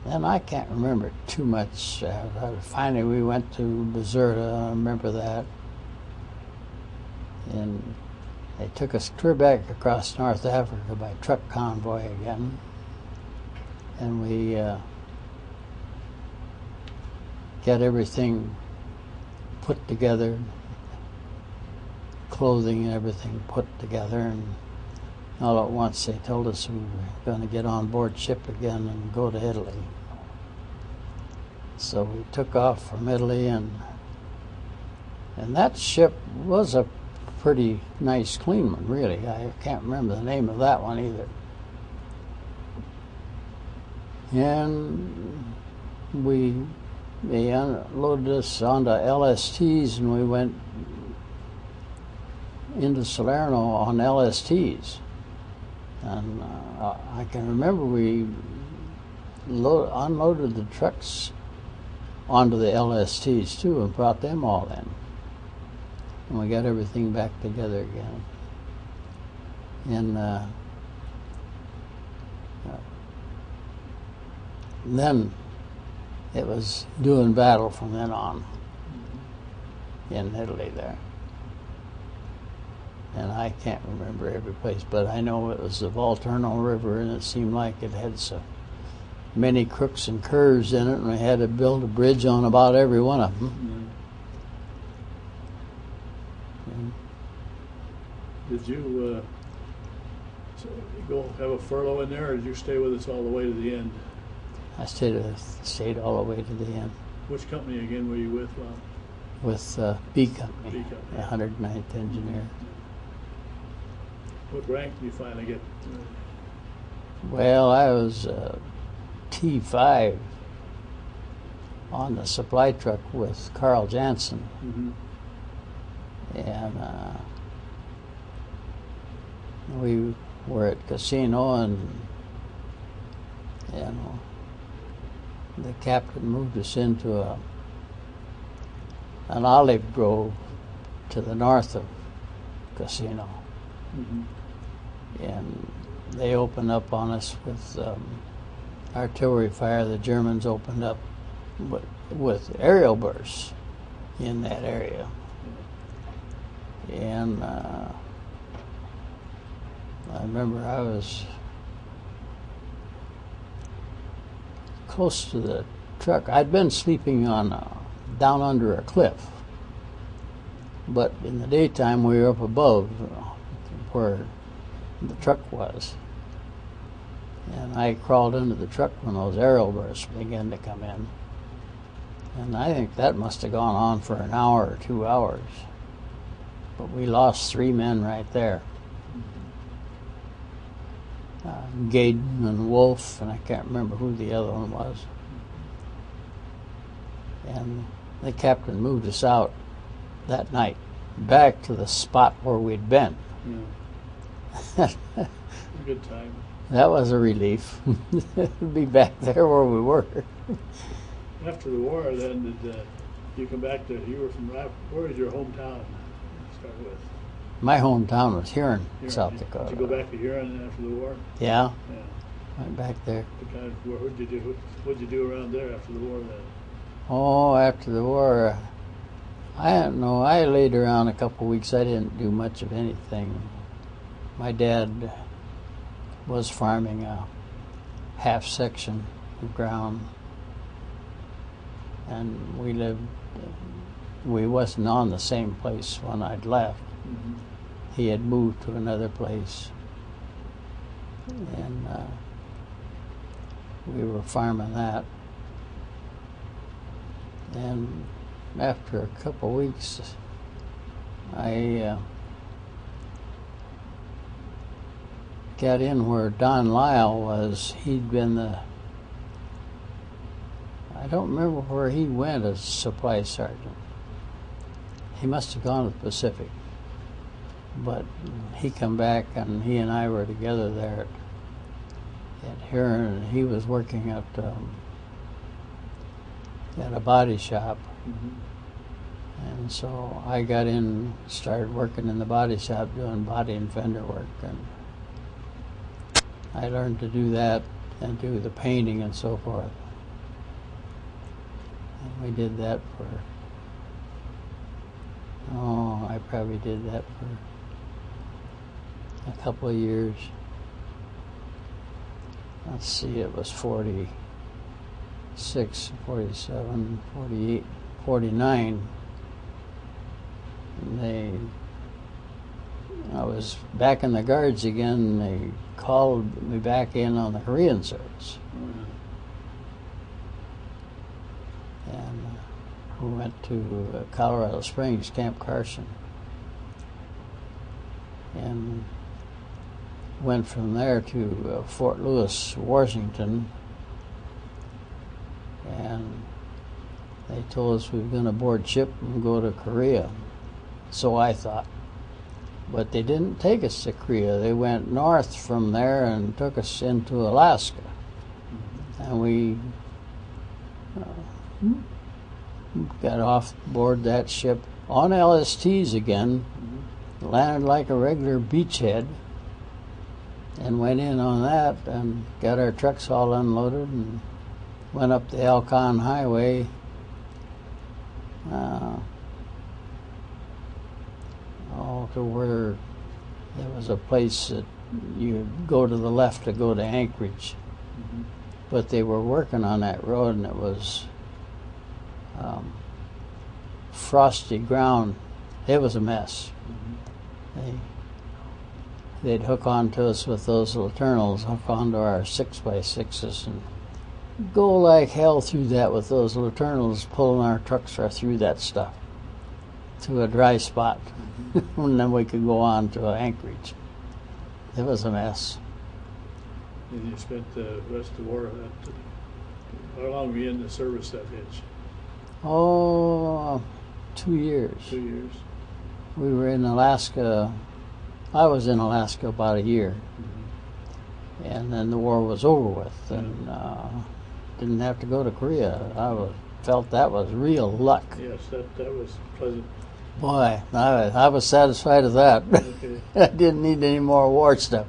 Then I can't remember too much. Finally, we went to Bizerta. I remember that. And they took us clear back across North Africa by truck convoy again. And we got everything put together, clothing and everything put together, and all at once they told us we were going to get on board ship again and go to Italy. So we took off from Italy, and that ship was a pretty nice, clean one, really. I can't remember the name of that one either. And they unloaded us onto LSTs, and we went into Salerno on LSTs. And I can remember we unloaded the trucks onto the LSTs too and brought them all in. And we got everything back together again. And then it was doing battle from then on in Italy there. And I can't remember every place, but I know it was the Volturno River, and it seemed like it had so many crooks and curves in it, and we had to build a bridge on about every one of them. Did you go have a furlough in there, or did you stay with us all the way to the end? I stayed all the way to the end. Which company again were you with, Bob? With B Company, B Company. the 109th Engineer. What rank did you finally get? Well, I was T5 on the supply truck with Carl Jansen. And we were at Casino, and the captain moved us into an olive grove to the north of Casino. And they opened up on us with artillery fire. The Germans opened up with aerial bursts in that area. And I remember I was close to the truck. I'd been sleeping on down under a cliff, but in the daytime we were up above where the truck was. And I crawled into the truck when those aerial bursts began to come in. And I think that must have gone on for an hour or 2 hours. But we lost 3 men right there. Gaydon and Wolf, and I can't remember who the other one was. And the captain moved us out that night, back to the spot where we'd been. Good time. That was a relief. To be back there where we were. After the war, then, did you come back to, you were from, where was your hometown to start with? My hometown was Huron, South Dakota. Did you go back to Huron after the war? Yeah. Went back there. What did you do around there after the war then? Oh, after the war, I don't know. I laid around a couple weeks. I didn't do much of anything. My dad was farming a half section of ground, and we wasn't on the same place when I'd left. He had moved to another place, and we were farming that. And after a couple of weeks, I got in where Don Lyle was. He'd been I don't remember where he went as supply sergeant. He must have gone to the Pacific. But he come back, and he and I were together there at Huron, and he was working at a body shop. And so I got in, started working in the body shop doing body and fender work. And I learned to do that and do the painting and so forth. And we did that for, I probably did that for a couple of years. Let's see, it was 46, 47, 48, 49. And I was back in the Guards again, and they called me back in on the Korean service. And we went to Colorado Springs, Camp Carson. And went from there to Fort Lewis, Washington. And they told us we were going to board ship and go to Korea. So I thought. But they didn't take us to Korea. They went north from there and took us into Alaska. And we got off board that ship on LSTs again, landed like a regular beachhead, and went in on that and got our trucks all unloaded and went up the Alcon Highway. To where there was a place that you go to the left to go to Anchorage. But they were working on that road, and it was frosty ground. It was a mess. They'd hook onto us with those Laternals, hook onto our 6x6s, and go like hell through that with those Laternals, pulling our trucks through that stuff to a dry spot. And then we could go on to Anchorage. It was a mess. And you spent the rest of the war. How long were you in the service that hitch? 2 years. 2 years. We were in Alaska. I was in Alaska about a year. And then the war was over with, and didn't have to go to Korea. Felt that was real luck. Yes, that was pleasant. Boy, I was satisfied with that. Okay. I didn't need any more war stuff.